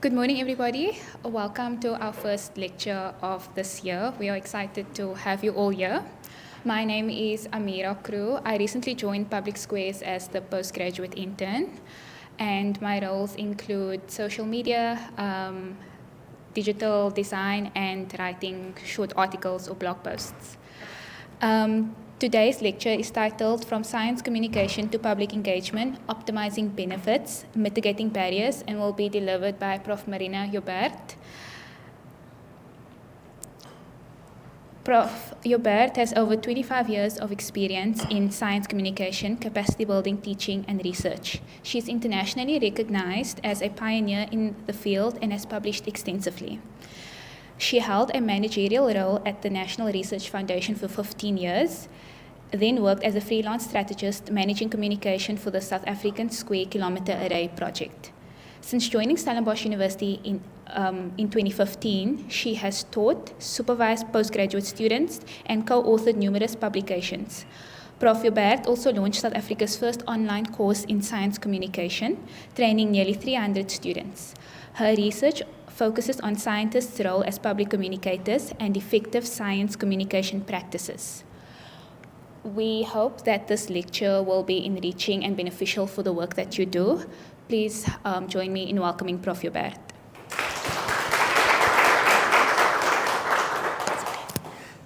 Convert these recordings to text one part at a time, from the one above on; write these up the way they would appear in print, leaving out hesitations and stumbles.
Good morning, everybody. Welcome to our first lecture of this year. We are excited to have you all here. My name is Amira Crew. I recently joined Public Squares as the postgraduate intern, and my roles include social media, digital design, and writing short articles or blog posts. Today's lecture is titled From Science Communication to Public Engagement, Optimizing Benefits, Mitigating Barriers, and will be delivered by Prof. Marina Joubert. Prof. Joubert has over 25 years of experience in science communication, capacity building, teaching, and research. She is internationally recognized as a pioneer in the field and has published extensively. She held a managerial role at the National Research Foundation for 15 years, then worked as a freelance strategist managing communication for the South African Square Kilometre Array project. Since joining Stellenbosch University in 2015, she has taught, supervised postgraduate students, and co-authored numerous publications. Prof. Joubert also launched South Africa's first online course in science communication, training nearly 300 students. Her research focuses on scientists' role as public communicators and effective science communication practices. We hope that this lecture will be enriching and beneficial for the work that you do. Please join me in welcoming Prof. Joubert.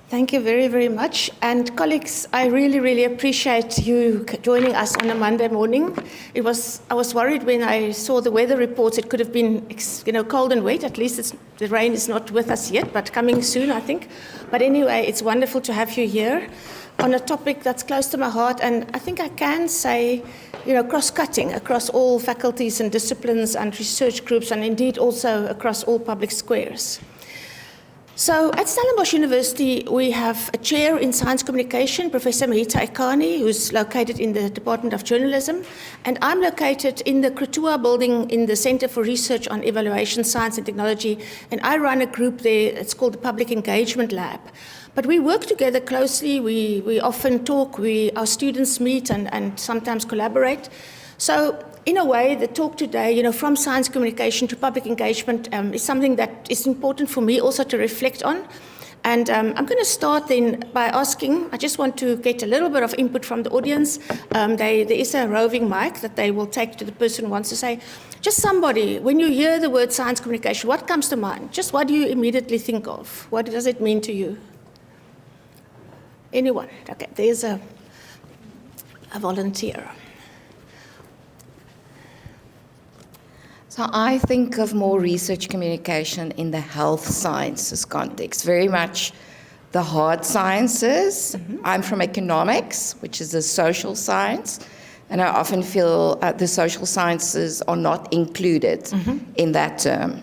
Thank you very, very much. And colleagues, I really, really appreciate you joining us on a Monday morning. I was worried when I saw the weather reports. It could have been, cold and wet. At least the rain is not with us yet, but coming soon, I think. But anyway, it's wonderful to have you here on a topic that's close to my heart. And I think I can say, cross-cutting across all faculties and disciplines and research groups, and indeed also across all public squares. So at Stellenbosch University, we have a chair in science communication, Professor Mahita Ekani, who's located in the Department of Journalism, and I'm located in the Krutua building in the Center for Research on Evaluation, Science and Technology, and I run a group there. It's called the Public Engagement Lab. But we work together closely. We often talk. Our students meet and sometimes collaborate. So in a way, the talk today, from science communication to public engagement is something that is important for me also to reflect on. And I'm going to start then by asking, I just want to get a little bit of input from the audience. There is a roving mic that they will take to the person who wants to say, just somebody, when you hear the word science communication, what comes to mind? Just what do you immediately think of? What does it mean to you? Anyone? Okay, there's a volunteer. So I think of more research communication in the health sciences context, very much the hard sciences. Mm-hmm. I'm from economics, which is a social science, and I often feel the social sciences are not included in that term.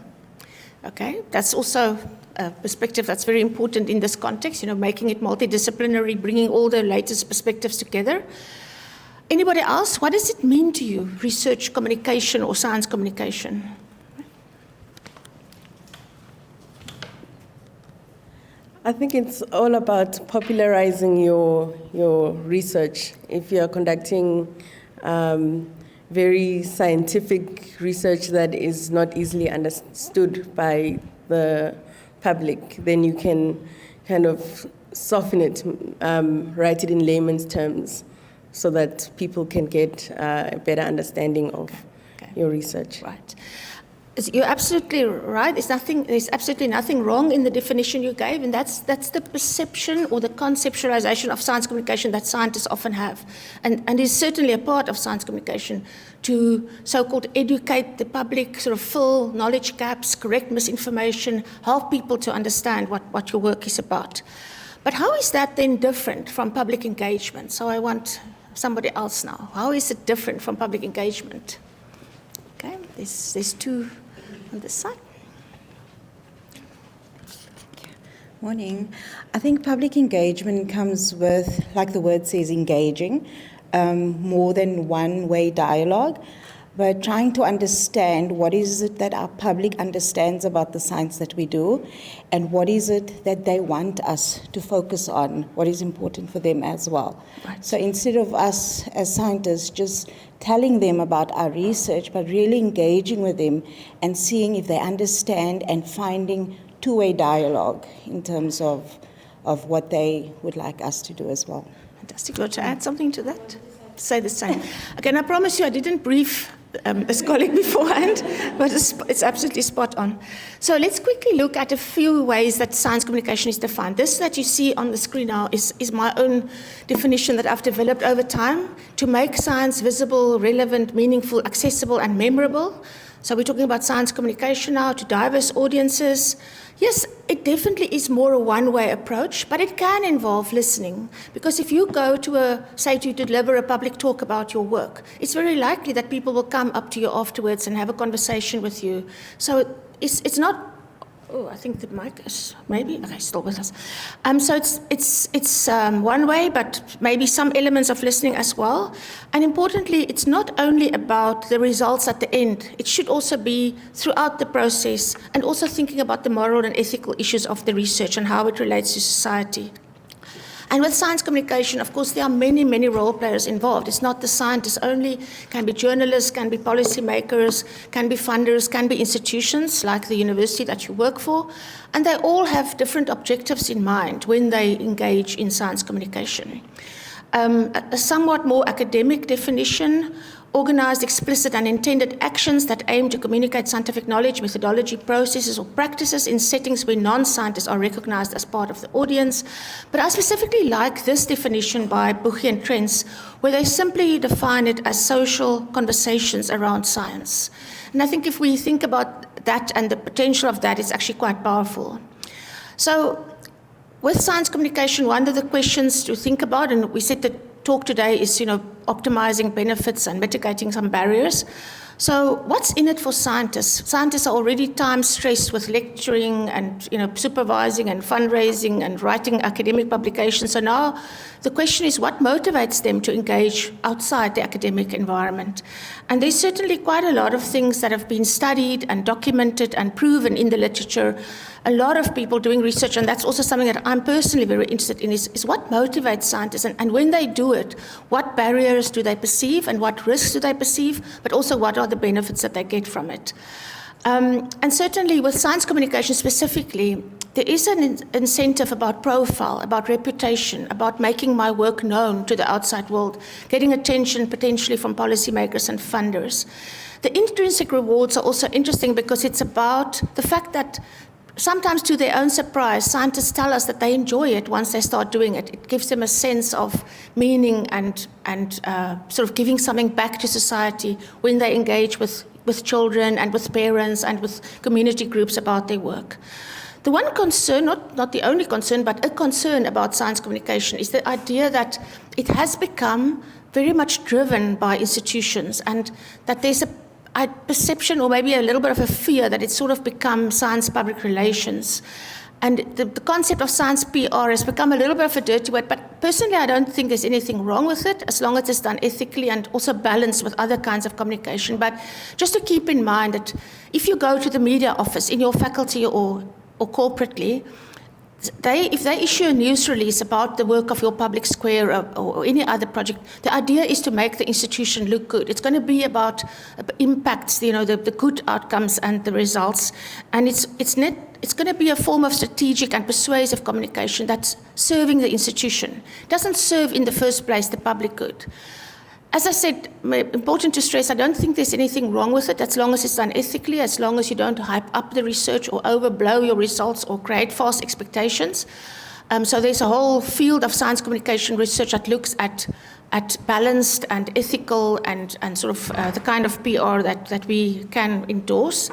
Okay, that's also a perspective that's very important in this context, making it multidisciplinary, bringing all the latest perspectives together. Anybody else? What does it mean to you, research communication or science communication? I think it's all about popularizing your research. If you're conducting very scientific research that is not easily understood by the public, then you can kind of soften it, write it in layman's terms, so that people can get a better understanding of your research. Right. You're absolutely right. There's absolutely nothing wrong in the definition you gave, and that's the perception or the conceptualization of science communication that scientists often have. And is certainly a part of science communication to so-called educate the public, sort of fill knowledge gaps, correct misinformation, help people to understand what your work is about. But how is that then different from public engagement? So I want somebody else now. How is it different from public engagement? Okay, there's two on this side. Morning. I think public engagement comes with, like the word says, engaging, more than one-way dialogue. but trying to understand what is it that our public understands about the science that we do, and what is it that they want us to focus on, what is important for them as well. Right. So instead of us as scientists just telling them about our research, but really engaging with them and seeing if they understand and finding two-way dialogue in terms of what they would like us to do as well. Fantastic. You want to add something to that? Say the same. Again, I promise you I didn't brief this colleague beforehand, but it's absolutely spot on. So let's quickly look at a few ways that science communication is defined. This that you see on the screen now is my own definition that I've developed over time to make science visible, relevant, meaningful, accessible, and memorable. So we're talking about science communication now to diverse audiences. Yes, it definitely is more a one-way approach, but it can involve listening. Because if you go to to deliver a public talk about your work, it's very likely that people will come up to you afterwards and have a conversation with you. So it's not. Oh, I think the mic is maybe okay. Still with us. So it's one way, but maybe some elements of listening as well. And importantly, it's not only about the results at the end. It should also be throughout the process, and also thinking about the moral and ethical issues of the research and how it relates to society. And with science communication, of course, there are many, many role players involved. It's not the scientists only. Can be journalists, can be policymakers, can be funders, can be institutions like the university that you work for. And they all have different objectives in mind when they engage in science communication. A somewhat more academic definition: organized, explicit, and intended actions that aim to communicate scientific knowledge, methodology, processes, or practices in settings where non-scientists are recognized as part of the audience. But I specifically like this definition by Buchy and Trentz, where they simply define it as social conversations around science. And I think if we think about that and the potential of that, it's actually quite powerful. So with science communication, one of the questions to think about, and we said that talk today is, optimizing benefits and mitigating some barriers. So what's in it for scientists? Scientists are already time stressed with lecturing and supervising and fundraising and writing academic publications. So now the question is, what motivates them to engage outside the academic environment? And there's certainly quite a lot of things that have been studied and documented and proven in the literature. A lot of people doing research, and that's also something that I'm personally very interested in, is what motivates scientists, and when they do it, what barriers do they perceive and what risks do they perceive, but also what are the benefits that they get from it. And certainly with science communication specifically, there is an incentive about profile, about reputation, about making my work known to the outside world, getting attention potentially from policymakers and funders. The intrinsic rewards are also interesting because it's about the fact that sometimes, to their own surprise, scientists tell us that they enjoy it once they start doing it. It gives them a sense of meaning and sort of giving something back to society when they engage with children and with parents and with community groups about their work. The one concern, not the only concern, but a concern about science communication is the idea that it has become very much driven by institutions, and that there's a perception, or maybe a little bit of a fear, that it's sort of become science public relations. And the concept of science PR has become a little bit of a dirty word, but personally I don't think there's anything wrong with it, as long as it's done ethically and also balanced with other kinds of communication. But just to keep in mind that if you go to the media office in your faculty or corporately, if they issue a news release about the work of your Public Square or any other project, the idea is to make the institution look good. It's going to be about impacts, the good outcomes and the results. And it's going to be a form of strategic and persuasive communication that's serving the institution. It doesn't serve in the first place the public good. As I said, important to stress, I don't think there's anything wrong with it, as long as it's done ethically, as long as you don't hype up the research or overblow your results or create false expectations. So there's a whole field of science communication research that looks at balanced and ethical and sort of the kind of PR that we can endorse.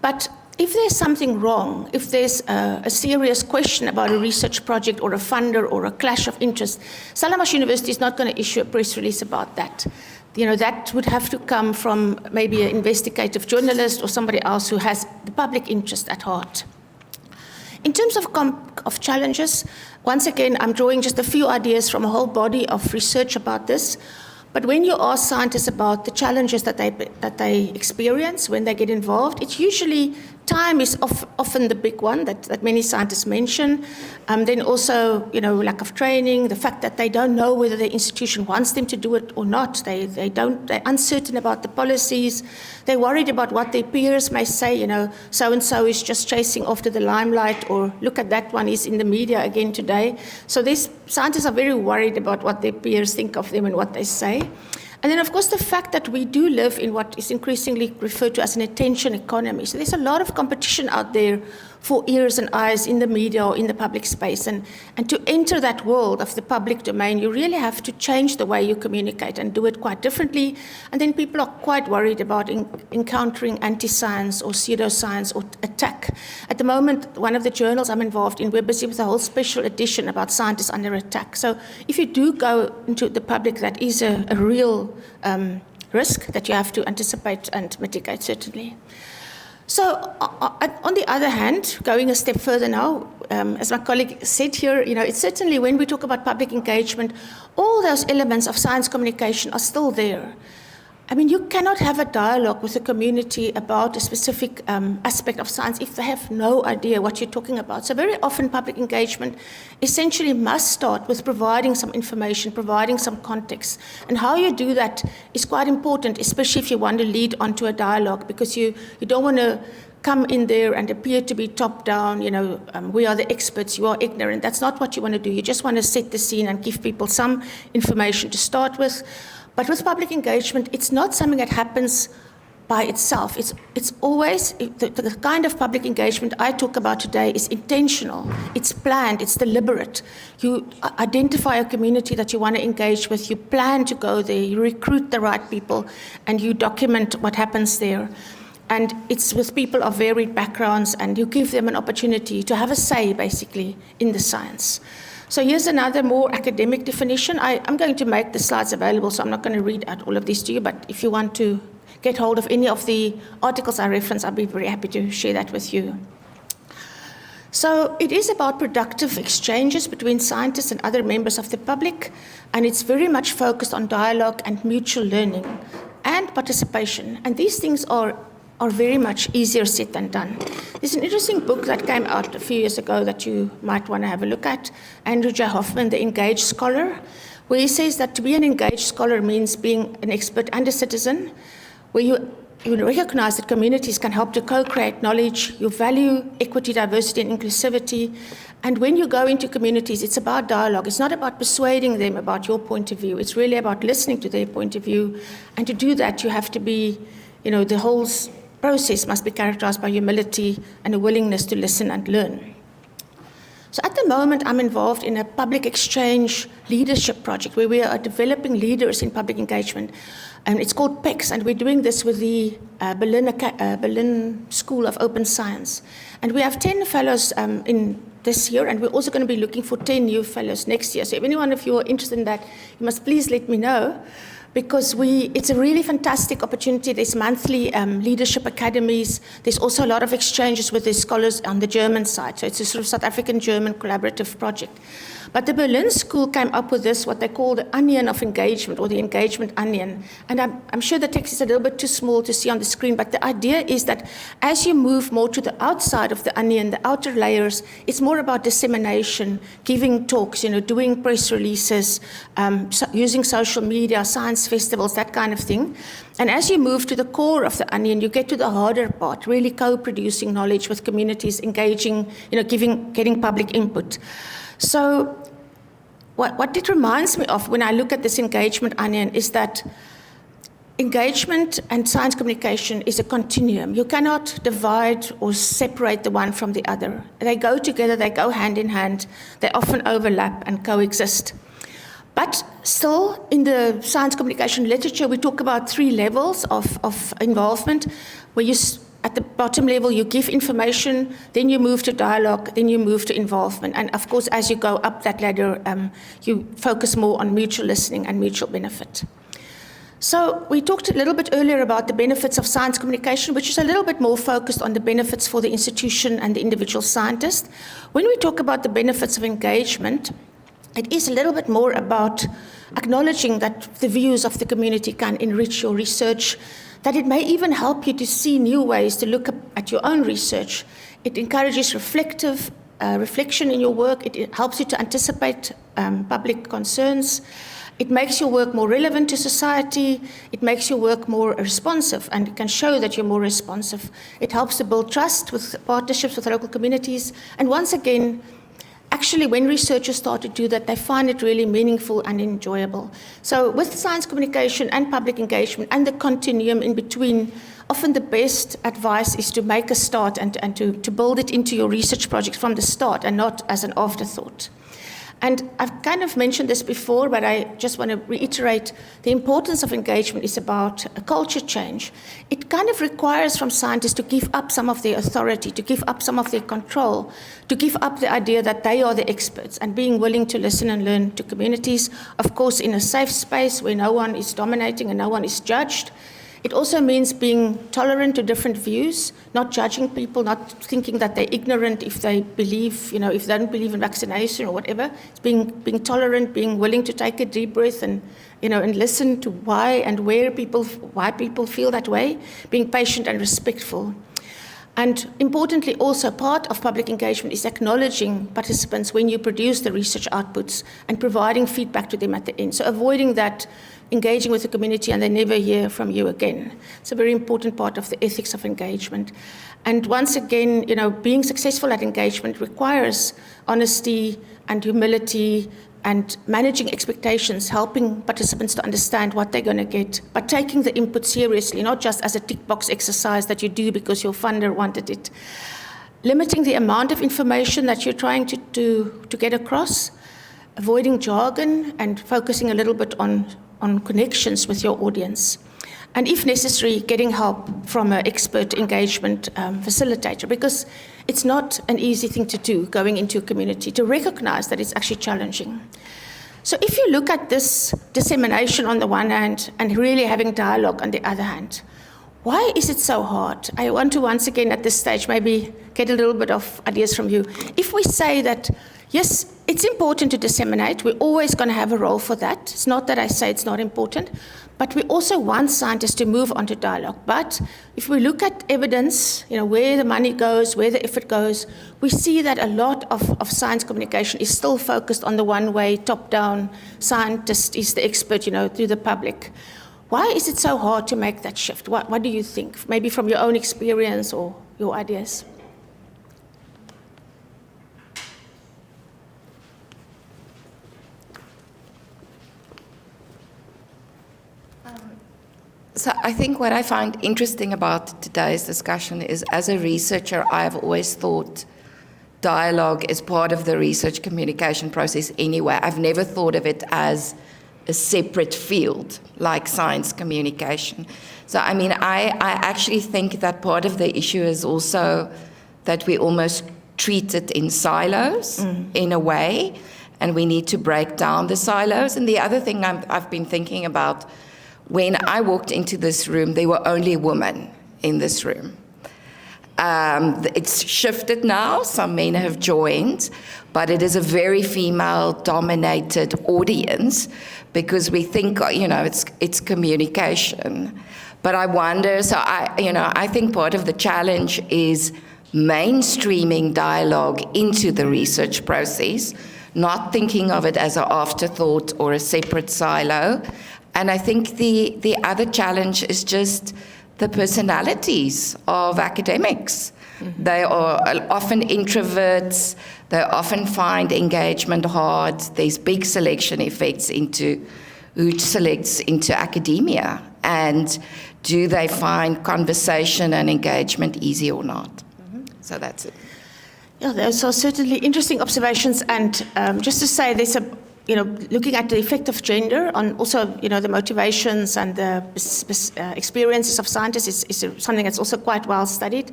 But if there's something wrong, if there's a serious question about a research project or a funder or a clash of interest, Stellenbosch University is not going to issue a press release about that. That would have to come from maybe an investigative journalist or somebody else who has the public interest at heart. In terms of challenges, once again, I'm drawing just a few ideas from a whole body of research about this. But when you ask scientists about the challenges that they experience when they get involved, it's usually time is often the big one that many scientists mention. Then also, lack of training, the fact that they don't know whether the institution wants them to do it or not. They're uncertain about the policies. They're worried about what their peers may say, so-and-so is just chasing after the limelight, or look at that one, he's in the media again today. So these scientists are very worried about what their peers think of them and what they say. And then, of course, the fact that we do live in what is increasingly referred to as an attention economy. So there's a lot of competition out there for ears and eyes in the media or in the public space. And to enter that world of the public domain, you really have to change the way you communicate and do it quite differently. And then people are quite worried about encountering anti-science or pseudoscience or attack. At the moment, one of the journals I'm involved in, we're busy with a whole special edition about scientists under attack. So if you do go into the public, that is a real risk that you have to anticipate and mitigate, certainly. So on the other hand, going a step further now, as my colleague said here, it's certainly when we talk about public engagement, all those elements of science communication are still there. I mean, you cannot have a dialogue with a community about a specific aspect of science if they have no idea what you're talking about. So very often public engagement essentially must start with providing some information, providing some context. And how you do that is quite important, especially if you want to lead onto a dialogue, because you don't want to come in there and appear to be top down, we are the experts, you are ignorant. That's not what you want to do. You just want to set the scene and give people some information to start with. But with public engagement, it's not something that happens by itself. It's always, the kind of public engagement I talk about today is intentional, it's planned, it's deliberate. You identify a community that you want to engage with, you plan to go there, you recruit the right people, and you document what happens there. And it's with people of varied backgrounds, and you give them an opportunity to have a say, basically, in the science. So here's another more academic definition. I'm going to make the slides available, so I'm not going to read out all of these to you, but if you want to get hold of any of the articles I reference, I'll be very happy to share that with you. So it is about productive exchanges between scientists and other members of the public, and it's very much focused on dialogue and mutual learning and participation. And these things are very much easier said than done. There's an interesting book that came out a few years ago that you might want to have a look at, Andrew J. Hoffman, The Engaged Scholar, where he says that to be an engaged scholar means being an expert and a citizen, where you recognize that communities can help to co-create knowledge, you value equity, diversity, and inclusivity, and when you go into communities, it's about dialogue. It's not about persuading them about your point of view. It's really about listening to their point of view, and to do that, you have to be, the whole process must be characterized by humility and a willingness to listen and learn. So at the moment, I'm involved in a public exchange leadership project where we are developing leaders in public engagement. And it's called PECS, and we're doing this with the Berlin School of Open Science. And we have 10 fellows in this year, and we're also going to be looking for 10 new fellows next year. So if anyone of you are interested in that, you must please let me know, because it's a really fantastic opportunity. There's monthly leadership academies. There's also a lot of exchanges with the scholars on the German side. So it's a sort of South African-German collaborative project. But the Berlin School came up with this, what they call the onion of engagement, or the engagement onion. And I'm sure the text is a little bit too small to see on the screen, but the idea is that as you move more to the outside of the onion, the outer layers, it's more about dissemination, giving talks, doing press releases, using social media, science festivals, that kind of thing. And as you move to the core of the onion, you get to the harder part, really co-producing knowledge with communities, engaging, getting public input. So what it reminds me of when I look at this engagement onion is that engagement and science communication is a continuum. You cannot divide or separate the one from the other. They go together, they go hand in hand, they often overlap and coexist. But still, in the science communication literature, we talk about 3 levels of involvement, where at the bottom level, you give information, then you move to dialogue, then you move to involvement. And of course, as you go up that ladder, you focus more on mutual listening and mutual benefit. So we talked a little bit earlier about the benefits of science communication, which is a little bit more focused on the benefits for the institution and the individual scientist. When we talk about the benefits of engagement, it is a little bit more about acknowledging that the views of the community can enrich your research, that it may even help you to see new ways to look at your own research. It encourages reflection in your work. It helps you to anticipate public concerns. It makes your work more relevant to society. It makes your work more responsive, and it can show that you're more responsive. It helps to build trust with partnerships with local communities. And once again, actually, when researchers start to do that, they find it really meaningful and enjoyable. So with science communication and public engagement and the continuum in between, often the best advice is to make a start and to build it into your research project from the start and not as an afterthought. And I've kind of mentioned this before, but I just want to reiterate the importance of engagement is about a culture change. It kind of requires from scientists to give up some of their authority, to give up some of their control, to give up the idea that they are the experts, and being willing to listen and learn to communities, of course, in a safe space where no one is dominating and no one is judged. It also means being tolerant to different views, not judging people, not thinking that they're ignorant if they believe, if they don't believe in vaccination or whatever. It's being tolerant, being willing to take a deep breath and listen to why and why people feel that way, being patient and respectful. And importantly, also part of public engagement is acknowledging participants when you produce the research outputs and providing feedback to them at the end. So avoiding that engaging with the community and they never hear from you again. It's a very important part of the ethics of engagement. And once again, being successful at engagement requires honesty and humility and managing expectations, helping participants to understand what they're going to get, but taking the input seriously, not just as a tick box exercise that you do because your funder wanted it. Limiting the amount of information that you're trying to get across, avoiding jargon and focusing a little bit on connections with your audience. And if necessary, getting help from an expert engagement facilitator, because it's not an easy thing to do going into a community, to recognize that it's actually challenging. So if you look at this dissemination on the one hand and really having dialogue on the other hand, why is it so hard? I want to once again at this stage maybe get a little bit of ideas from you. If we say that, yes, it's important to disseminate, we're always going to have a role for that. It's not that I say it's not important, but we also want scientists to move on to dialogue. But if we look at evidence, where the money goes, where the effort goes, we see that a lot of science communication is still focused on the one-way, top-down, scientist is the expert, through the public. Why is it so hard to make that shift? What do you think? Maybe from your own experience or your ideas? So I think what I find interesting about today's discussion is, as a researcher, I've always thought dialogue is part of the research communication process anyway. I've never thought of it as a separate field like science communication. So, I actually think that part of the issue is also that we almost treat it in silos in a way, and we need to break down the silos. And the other thing I've been thinking about, when I walked into this room, there were only women in this room. It's shifted now, some men have joined, but it is a very female-dominated audience because we think, it's communication. But I wonder, I think part of the challenge is mainstreaming dialogue into the research process, not thinking of it as an afterthought or a separate silo. And I think the other challenge is just the personalities of academics. Mm-hmm. They are often introverts. They often find engagement hard. There's big selection effects into who selects into academia. And do they find conversation and engagement easy or not? Mm-hmm. So that's it. Yeah, those are certainly interesting observations. And just to say, there's looking at the effect of gender on also, the motivations and the experiences of scientists is something that's also quite well studied.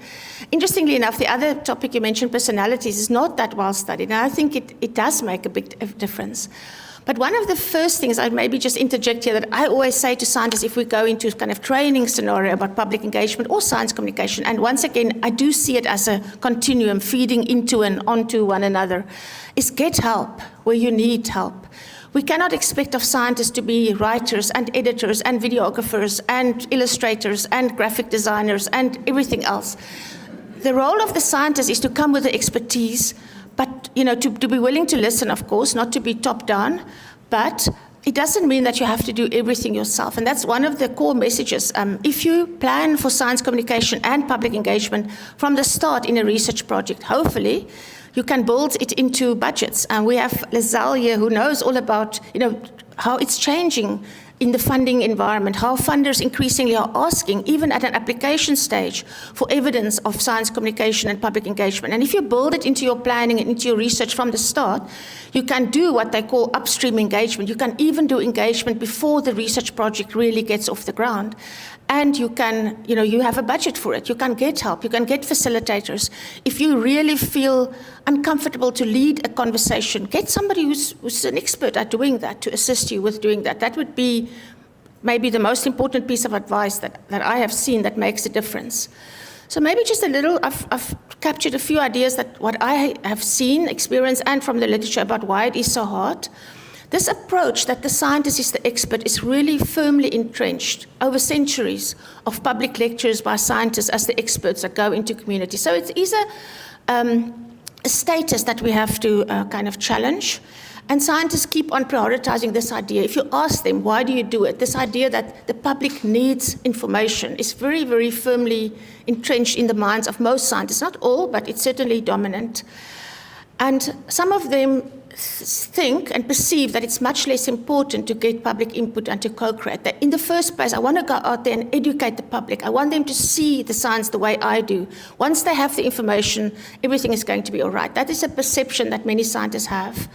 Interestingly enough, the other topic you mentioned, personalities, is not that well studied. And I think it does make a big difference. But one of the first things I'd maybe just interject here that I always say to scientists if we go into kind of training scenario about public engagement or science communication, and once again, I do see it as a continuum feeding into and onto one another, is get help where you need help. We cannot expect of scientists to be writers and editors and videographers and illustrators and graphic designers and everything else. The role of the scientist is to come with the expertise, but to be willing to listen, of course, not to be top down, but it doesn't mean that you have to do everything yourself. And that's one of the core messages. If you plan for science communication and public engagement from the start in a research project, hopefully you can build it into budgets. And we have Lizelle here who knows all about how it's changing in the funding environment, how funders increasingly are asking, even at an application stage, for evidence of science communication and public engagement. And if you build it into your planning and into your research from the start, you can do what they call upstream engagement. You can even do engagement before the research project really gets off the ground. And you can, you have a budget for it. You can get help. You can get facilitators. If you really feel uncomfortable to lead a conversation, get somebody who's an expert at doing that to assist you with doing that. That would be maybe the most important piece of advice that I have seen that makes a difference. So maybe just a little, I've captured a few ideas that what I have seen, experienced, and from the literature about why it is so hard. This approach that the scientist is the expert is really firmly entrenched over centuries of public lectures by scientists as the experts that go into community. So it is a status that we have to kind of challenge. And scientists keep on prioritizing this idea. If you ask them, why do you do it? This idea that the public needs information is very, very firmly entrenched in the minds of most scientists. Not all, but it's certainly dominant. And some of them think and perceive that it's much less important to get public input and to co-create. That in the first place, I want to go out there and educate the public. I want them to see the science the way I do. Once they have the information, everything is going to be all right. That is a perception that many scientists have.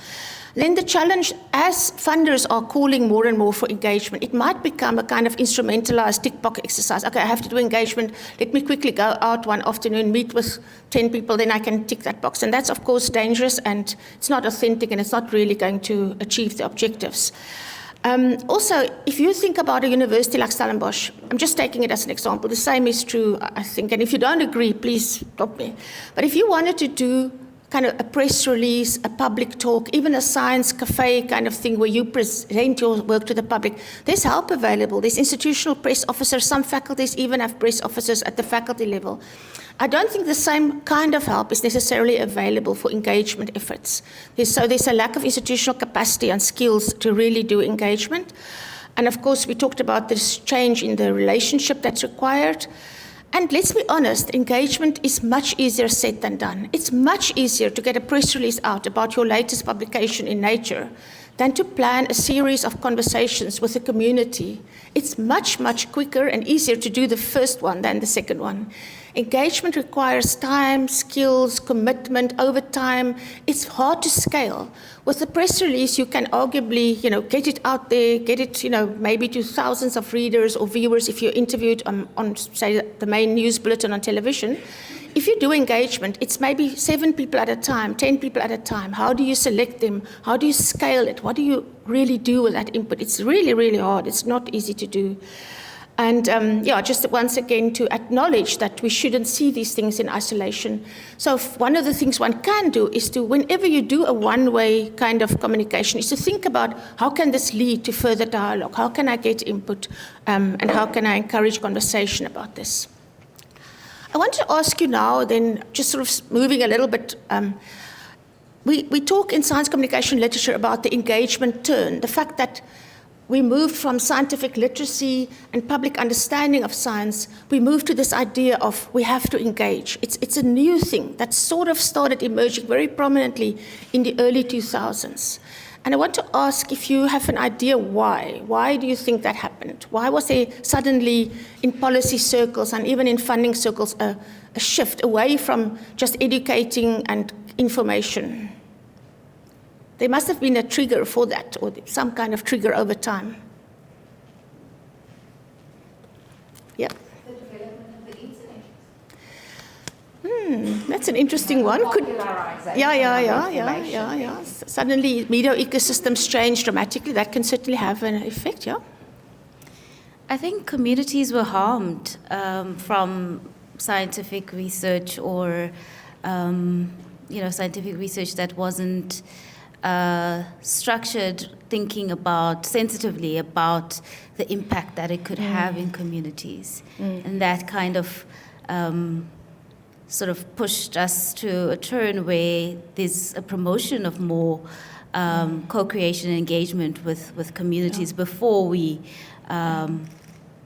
Then the challenge, as funders are calling more and more for engagement, it might become a kind of instrumentalized tick-box exercise. Okay, I have to do engagement. Let me quickly go out one afternoon, meet with 10 people, then I can tick that box. And that's, of course, dangerous, and it's not authentic, and it's not really going to achieve the objectives. Also, if you think about a university like Stellenbosch, I'm just taking it as an example. The same is true, I think. And if you don't agree, please stop me. But if you wanted to do kind of a press release, a public talk, even a science cafe kind of thing where you present your work to the public, there's help available. There's institutional press officers. Some faculties even have press officers at the faculty level. I don't think the same kind of help is necessarily available for engagement efforts. There's a lack of institutional capacity and skills to really do engagement. And of course, we talked about this change in the relationship that's required. And let's be honest, engagement is much easier said than done. It's much easier to get a press release out about your latest publication in Nature than to plan a series of conversations with the community. It's much, much quicker and easier to do the first one than the second one. Engagement requires time, skills, commitment over time. It's hard to scale. With the press release, you can arguably, get it out there, get it, maybe to thousands of readers or viewers if you're interviewed on, say, the main news bulletin on television. If you do engagement, it's maybe 7 people at a time, 10 people at a time. How do you select them? How do you scale it? What do you really do with that input? It's really, really hard. It's not easy to do. And just once again to acknowledge that we shouldn't see these things in isolation. So one of the things one can do is to, whenever you do a one-way kind of communication, is to think about how can this lead to further dialogue? How can I get input? And how can I encourage conversation about this? I want to ask you now, then, just sort of moving a little bit, we talk in science communication literature about the engagement turn, the fact that we moved from scientific literacy and public understanding of science, we moved to this idea of we have to engage. It's a new thing that sort of started emerging very prominently in the early 2000s. And I want to ask if you have an idea why. Why do you think that happened? Why was there suddenly in policy circles and even in funding circles a shift away from just educating and information? There must have been a trigger for that, or some kind of trigger over time. Yeah. The development of the internet. That's an interesting one. Popularization Yeah. Suddenly, media ecosystems change dramatically. That can certainly have an effect. Yeah. I think communities were harmed from scientific research or, scientific research that wasn't structured thinking sensitively about the impact that it could have in communities. And that kind of sort of pushed us to a turn where there's a promotion of more co-creation and engagement with communities before we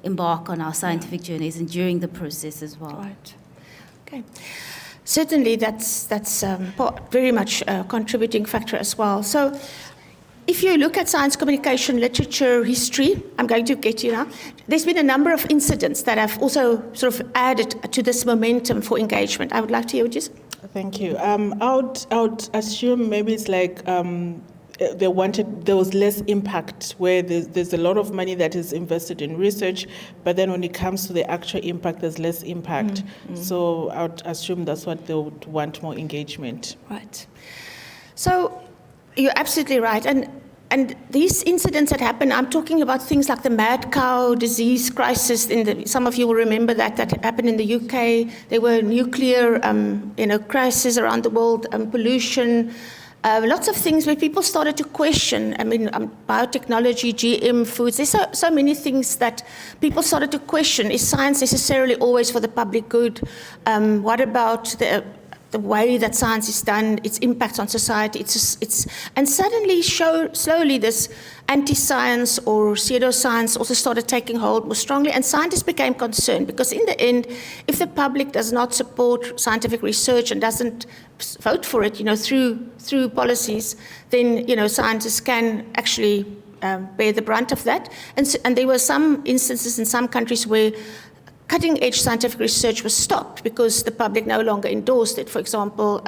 embark on our scientific journeys and during the process as well. Right. Okay. Certainly, that's very much a contributing factor as well. So, if you look at science communication, literature, history, I'm going to get you now, there's been a number of incidents that have also sort of added to this momentum for engagement. I would like to hear what you say. Thank you. I would assume maybe it's like there was less impact where there's a lot of money that is invested in research, but then when it comes to the actual impact, there's less impact. So I would assume that's what they would want, more engagement. Right. So you're absolutely right. And these incidents that happen, I'm talking about things like the mad cow disease crisis. Some of you will remember that happened in the UK. There were nuclear, crises around the world, pollution. Lots of things where people started to question, biotechnology, GM foods. There's so many things that people started to question. Is science necessarily always for the public good? What about the way that science is done, its impact on society? And suddenly, slowly, this anti-science or pseudoscience also started taking hold more strongly, and scientists became concerned because in the end, if the public does not support scientific research and doesn't vote for it, through policies, then scientists can actually bear the brunt of that. And there were some instances in some countries where cutting-edge scientific research was stopped because the public no longer endorsed it. For example,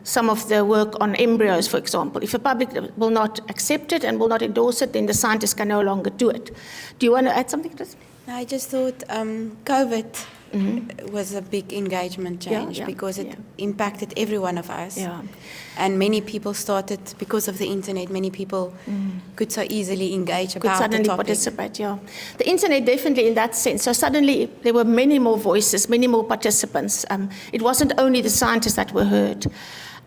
some of the work on embryos, for example. If the public will not accept it and will not endorse it, then the scientists can no longer do it. Do you want to add something to this? I just thought COVID was a big engagement change because it impacted every one of us. Yeah. And many people started, because of the internet, many people could so easily engage Could about suddenly the topic. participate, yeah. The internet definitely in that sense. So suddenly there were many more voices, many more participants. It wasn't only the scientists that were heard.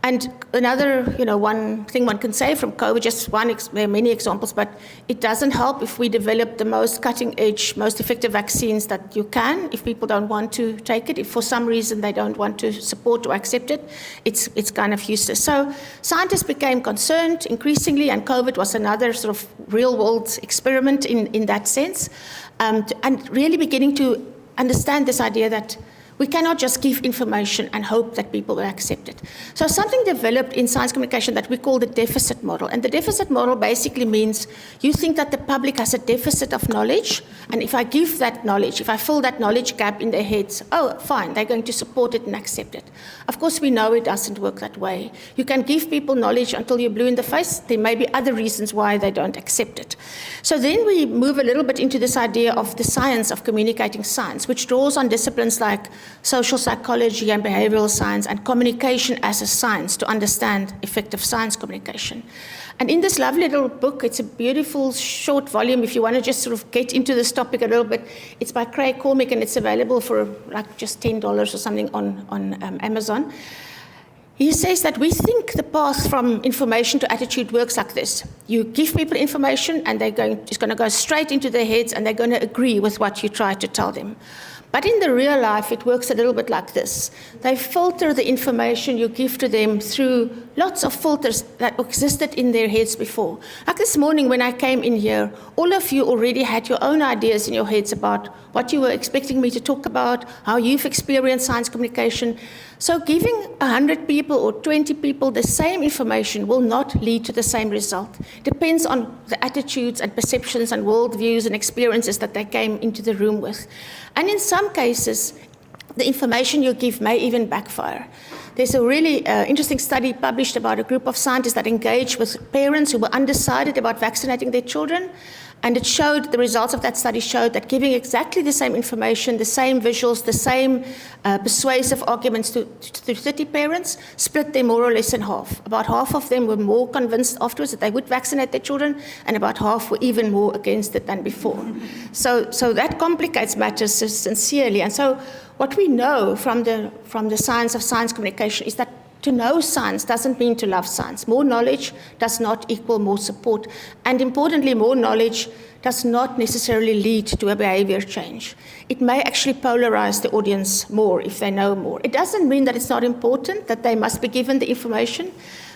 And another, one thing one can say from COVID, just one, there are many examples, but it doesn't help if we develop the most cutting-edge, most effective vaccines that you can. If people don't want to take it, if for some reason they don't want to support or accept it, it's kind of useless. So scientists became concerned increasingly, and COVID was another sort of real-world experiment in that sense, and really beginning to understand this idea that we cannot just give information and hope that people will accept it. So something developed in science communication that we call the deficit model. And the deficit model basically means you think that the public has a deficit of knowledge, and if I give that knowledge, if I fill that knowledge gap in their heads, oh, fine, they're going to support it and accept it. Of course, we know it doesn't work that way. You can give people knowledge until you're blue in the face. There may be other reasons why they don't accept it. So then we move a little bit into this idea of the science of communicating science, which draws on disciplines like social psychology and behavioral science and communication as a science to understand effective science communication. And in this lovely little book, it's a beautiful short volume if you want to just sort of get into this topic a little bit. It's by Craig Cormick and it's available for like just $10 or something on Amazon. He says that we think the path from information to attitude works like this. You give people information and it's going to go straight into their heads and they're going to agree with what you try to tell them. But in the real life, it works a little bit like this. They filter the information you give to them through lots of filters that existed in their heads before. Like this morning when I came in here, all of you already had your own ideas in your heads about what you were expecting me to talk about, how you've experienced science communication. So giving 100 people or 20 people the same information will not lead to the same result. It depends on the attitudes and perceptions and worldviews and experiences that they came into the room with. And in some cases, the information you give may even backfire. There's a really interesting study published about a group of scientists that engaged with parents who were undecided about vaccinating their children. And it showed, the results of that study showed that giving exactly the same information, the same visuals, the same persuasive arguments to 30 parents, split them more or less in half. About half of them were more convinced afterwards that they would vaccinate their children, and about half were even more against it than before. So that complicates matters sincerely. And so what we know from the science of science communication is that To know science doesn't mean to love science. More knowledge does not equal more support. And importantly, more knowledge does not necessarily lead to a behavior change. It may actually polarize the audience more if they know more. It doesn't mean that it's not important, that they must be given the information.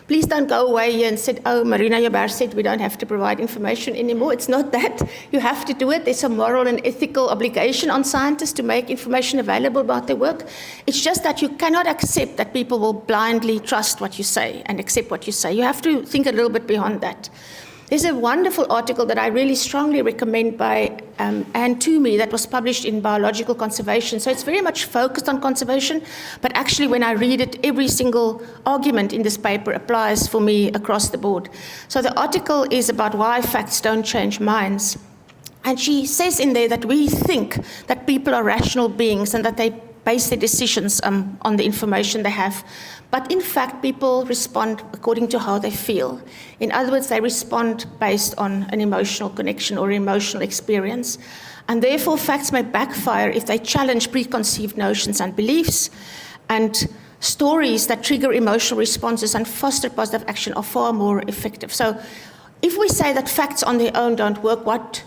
Please don't go away here and say, oh, Marina Joubert said we don't have to provide information anymore. It's not that. You have to do it. There's a moral and ethical obligation on scientists to make information available about their work. It's just that you cannot accept that people will blindly trust what you say and accept what you say. You have to think a little bit beyond that. There's a wonderful article that I really strongly recommend by Anne Toomey that was published in Biological Conservation. So it's very much focused on conservation, but actually when I read it, every single argument in this paper applies for me across the board. So the article is about why facts don't change minds. And she says in there that we think that people are rational beings and that they base their decisions on the information they have. But in fact, people respond according to how they feel. In other words, they respond based on an emotional connection or emotional experience. And therefore, facts may backfire if they challenge preconceived notions and beliefs. And stories that trigger emotional responses and foster positive action are far more effective. So if we say that facts on their own don't work, what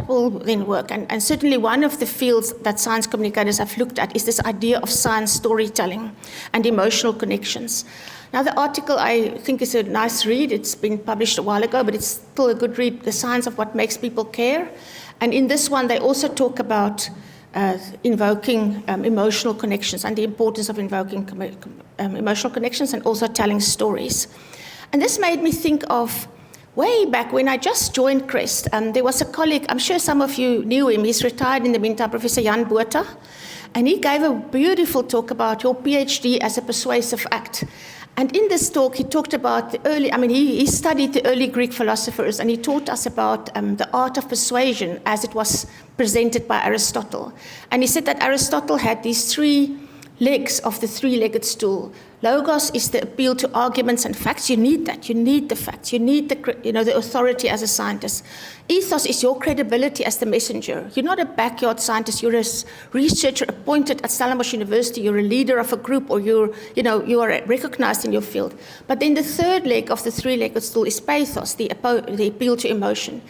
will then work? And certainly one of the fields that science communicators have looked at is this idea of science storytelling and emotional connections. Now, the article I think is a nice read. It's been published a while ago, but it's still a good read, The Science of What Makes People Care. And in this one, they also talk about invoking emotional connections and the importance of invoking emotional connections and also telling stories. And this made me think of way back when I just joined CREST, there was a colleague, I'm sure some of you knew him, he's retired in the meantime, Professor Jan Botha, and he gave a beautiful talk about your PhD as a persuasive act. And in this talk, he talked about the early, he studied the early Greek philosophers, and he taught us about the art of persuasion as it was presented by Aristotle. And he said that Aristotle had these three legs of the three-legged stool. Logos is the appeal to arguments and facts. You need that. You need the facts. You need the authority as a scientist. Ethos is your credibility as the messenger. You're not a backyard scientist. You're a researcher appointed at Stellenbosch University. You're a leader of a group, or you are recognized in your field. But then the third leg of the three-legged stool is pathos, the appeal to emotion.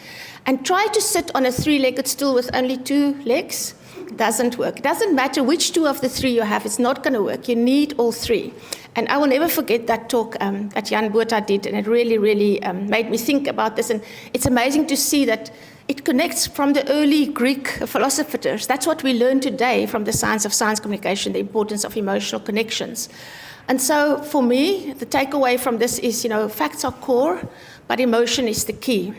And try to sit on a three-legged stool with only two legs. Doesn't work. It doesn't matter which two of the three you have, it's not going to work. You need all three. And I will never forget that talk that Jan Botha did, and it really, really made me think about this. And it's amazing to see that it connects from the early Greek philosophers. That's what we learn today from the science of science communication, the importance of emotional connections. And so for me, the takeaway from this is, facts are core, but emotion is the key.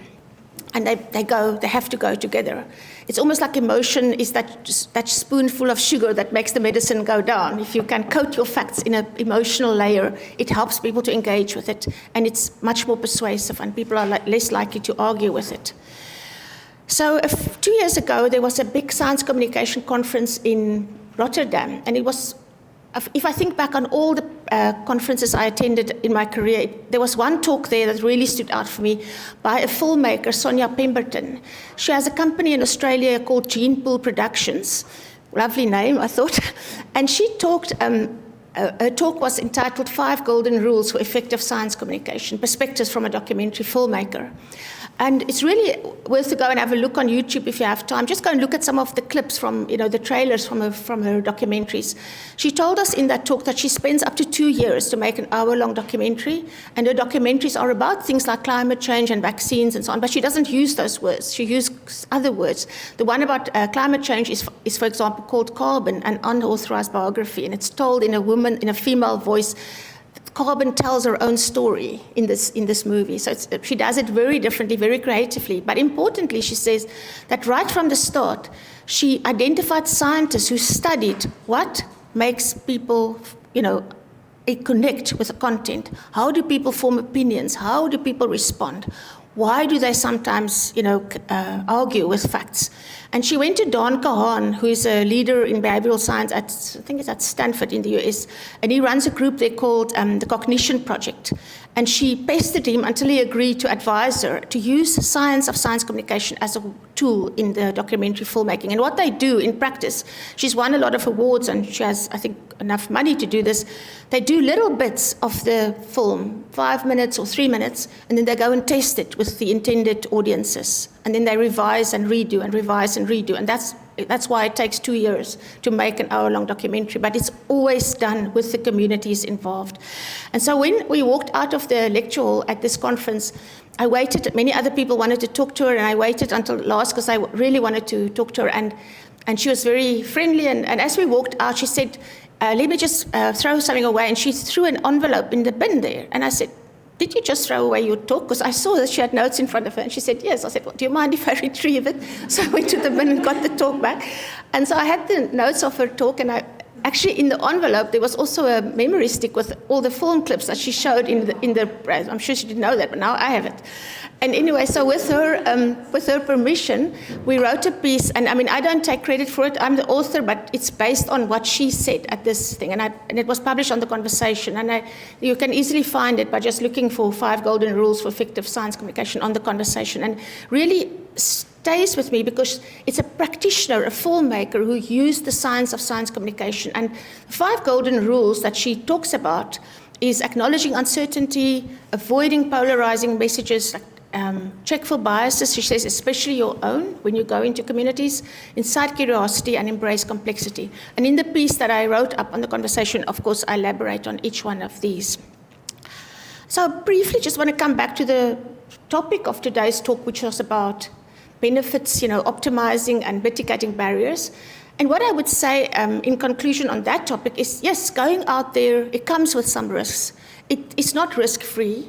And they have to go together. It's almost like emotion is that spoonful of sugar that makes the medicine go down. If you can coat your facts in an emotional layer, it helps people to engage with it, and it's much more persuasive, and people are less likely to argue with it. So 2 years ago, there was a big science communication conference in Rotterdam, and it was, if I think back on all the conferences I attended in my career, there was one talk there that really stood out for me by a filmmaker, Sonia Pemberton. She has a company in Australia called Gene Pool Productions. Lovely name, I thought. And she talked, her talk was entitled 5 Golden Rules for Effective Science Communication, Perspectives from a Documentary Filmmaker. And it's really worth to go and have a look on YouTube if you have time. Just go and look at some of the clips from, the trailers from her documentaries. She told us in that talk that she spends up to 2 years to make an hour-long documentary, and her documentaries are about things like climate change and vaccines and so on, but she doesn't use those words. She uses other words. The one about climate change is, for example, called Carbon, an unauthorized biography, and it's told in a female voice. Carbon tells her own story in this movie. So she does it very differently, very creatively. But importantly, she says that right from the start, she identified scientists who studied what makes people, connect with the content. How do people form opinions? How do people respond? Why do they sometimes, argue with facts? And she went to Don Kahan, who is a leader in behavioral science at Stanford in the US, and he runs a group there called the Cognition Project. And she pestered him until he agreed to advise her to use science of science communication as a tool in the documentary filmmaking. And what they do in practice, she's won a lot of awards, and she has, I think, enough money to do this, they do little bits of the film, 5 minutes or 3 minutes, and then they go and test it with the intended audiences. And then they revise and redo and revise and redo. And that's why it takes 2 years to make an hour-long documentary. But it's always done with the communities involved. And so when we walked out of the lecture hall at this conference, I waited. Many other people wanted to talk to her, and I waited until last because I really wanted to talk to her. And she was very friendly. And as we walked out, she said, let me just throw something away. And she threw an envelope in the bin there. And I said, did you just throw away your talk? Because I saw that she had notes in front of her. And she said, yes. I said, well, do you mind if I retrieve it? So I went to the bin and got the talk back. And so I had the notes of her talk. And actually, in the envelope, there was also a memory stick with all the film clips that she showed in the I'm sure she didn't know that, but now I have it. And anyway, so with her permission, we wrote a piece. And I mean, I don't take credit for it. I'm the author, but it's based on what she said at this thing. And it was published on The Conversation. And you can easily find it by just looking for 5 golden rules for effective science communication on The Conversation. And really stays with me because it's a practitioner, a filmmaker who used the science of science communication. And the 5 golden rules that she talks about is acknowledging uncertainty, avoiding polarizing messages, check for biases, she says, especially your own when you go into communities, incite curiosity and embrace complexity. And in the piece that I wrote up on The Conversation, of course, I elaborate on each one of these. So briefly, just want to come back to the topic of today's talk, which was about benefits, optimizing and mitigating barriers. And what I would say in conclusion on that topic is, yes, going out there, it comes with some risks. It's not risk-free.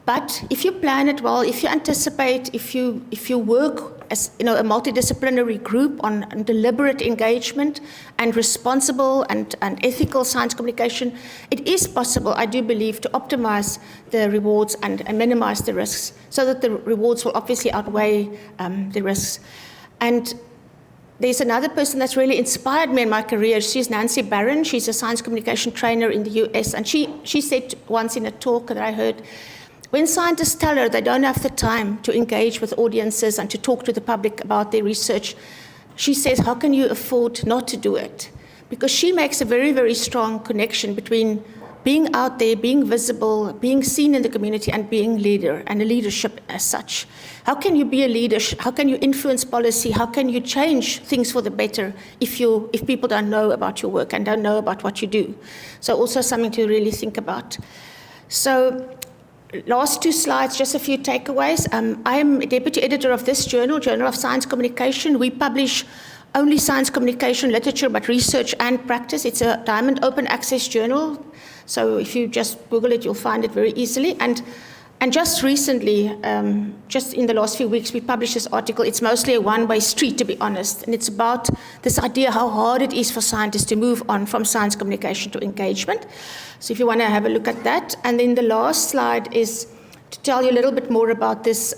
But if you plan it well, if you anticipate, if you work as a multidisciplinary group on deliberate engagement and responsible and ethical science communication, it is possible, I do believe, to optimize the rewards and minimize the risks so that the rewards will obviously outweigh the risks. And there's another person that's really inspired me in my career. She's Nancy Barron. She's a science communication trainer in the US. And she said once in a talk that I heard, when scientists tell her they don't have the time to engage with audiences and to talk to the public about their research, she says, how can you afford not to do it? Because she makes a very, very strong connection between being out there, being visible, being seen in the community, and being leader, and a leadership as such. How can you be a leader? How can you influence policy? How can you change things for the better if people don't know about your work and don't know about what you do? So also something to really think about. So last 2 slides, just a few takeaways. I'm a deputy editor of this journal, Journal of Science Communication. We publish only science communication literature, but research and practice. It's a Diamond open access journal. So if you just Google it, you'll find it very easily. And just recently, just in the last few weeks, we published this article. It's mostly a one-way street, to be honest. And it's about this idea how hard it is for scientists to move on from science communication to engagement. So if you want to have a look at that. And then the last slide is to tell you a little bit more about this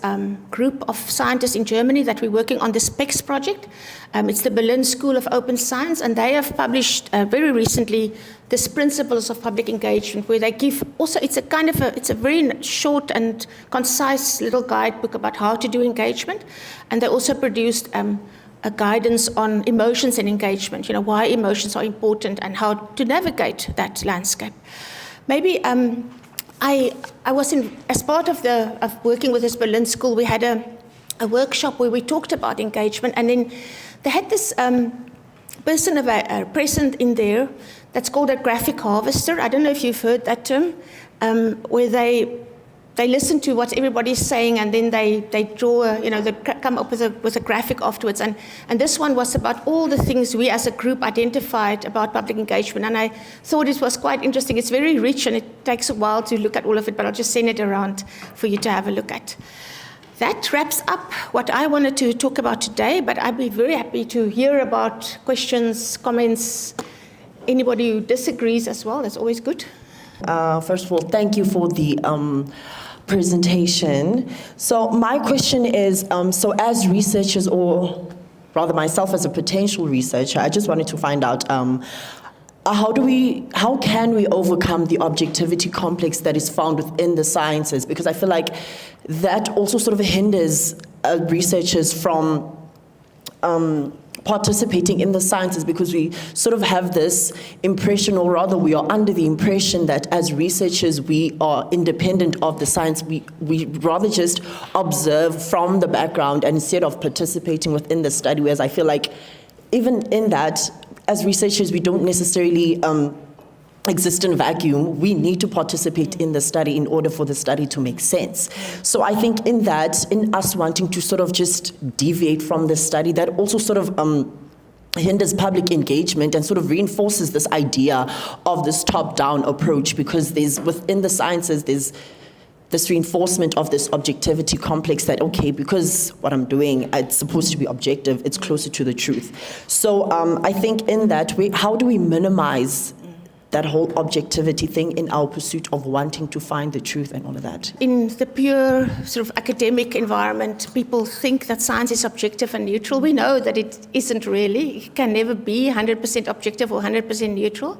group of scientists in Germany that we're working on the SPECS project. It's the Berlin School of Open Science, and they have published very recently this Principles of Public Engagement, where they give also, it's a very short and concise little guidebook about how to do engagement. And they also produced a guidance on emotions and engagement, why emotions are important and how to navigate that landscape. Maybe I was as part of working with this Berlin school, we had a workshop where we talked about engagement, and then they had this person present in there that's called a graphic harvester. I don't know if you've heard that term, where they listen to what everybody's saying, and then they draw, they come up with a graphic afterwards. And this one was about all the things we as a group identified about public engagement. And I thought it was quite interesting. It's very rich, and it takes a while to look at all of it, but I'll just send it around for you to have a look at. That wraps up what I wanted to talk about today, but I'd be very happy to hear about questions, comments, anybody who disagrees as well. That's always good. First of all, thank you for the presentation. So my question is, so as researchers, or rather myself as a potential researcher, I just wanted to find out, how can we overcome the objectivity complex that is found within the sciences? Because I feel like that also sort of hinders researchers from participating in the sciences, because we sort of have this impression, or rather we are under the impression that as researchers we are independent of the science. We rather just observe from the background and instead of participating within the study, whereas I feel like even in that, as researchers we don't necessarily exist in a vacuum. We need to participate in the study in order for the study to make sense. So I think in that, in us wanting to sort of just deviate from the study, that also sort of hinders public engagement and sort of reinforces this idea of this top-down approach, because there's, within the sciences, there's this reinforcement of this objectivity complex that, okay, because what I'm doing, it's supposed to be objective, it's closer to the truth. So I think in that way, how do we minimize that whole objectivity thing in our pursuit of wanting to find the truth and all of that? In the pure sort of academic environment, people think that science is objective and neutral. We know that it isn't really. It can never be 100% objective or 100% neutral.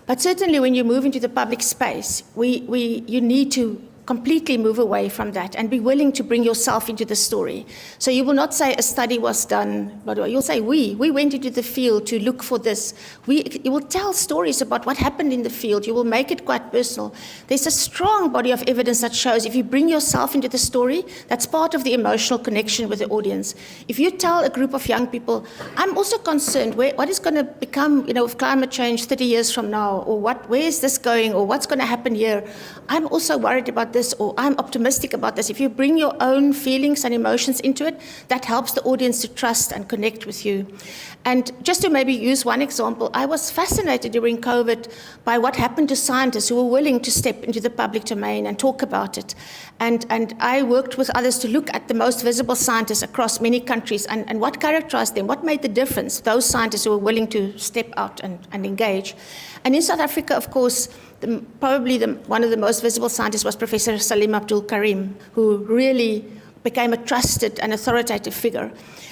But certainly when you move into the public space, you need to completely move away from that and be willing to bring yourself into the story. So you will not say a study was done, but you'll say we went into the field to look for this. You will tell stories about what happened in the field. You will make it quite personal. There's a strong body of evidence that shows if you bring yourself into the story, that's part of the emotional connection with the audience. If you tell a group of young people, I'm also concerned what is going to become, with climate change 30 years from now, or where is this going, or what's going to happen here? I'm also worried about this, or I'm optimistic about this. If you bring your own feelings and emotions into it, that helps the audience to trust and connect with you. And just to maybe use one example, I was fascinated during COVID by what happened to scientists who were willing to step into the public domain and talk about it. And I worked with others to look at the most visible scientists across many countries and what characterized them, what made the difference, those scientists who were willing to step out and engage. And in South Africa, of course, one of the most visible scientists was Professor Salim Abdul Karim, who really became a trusted and authoritative figure.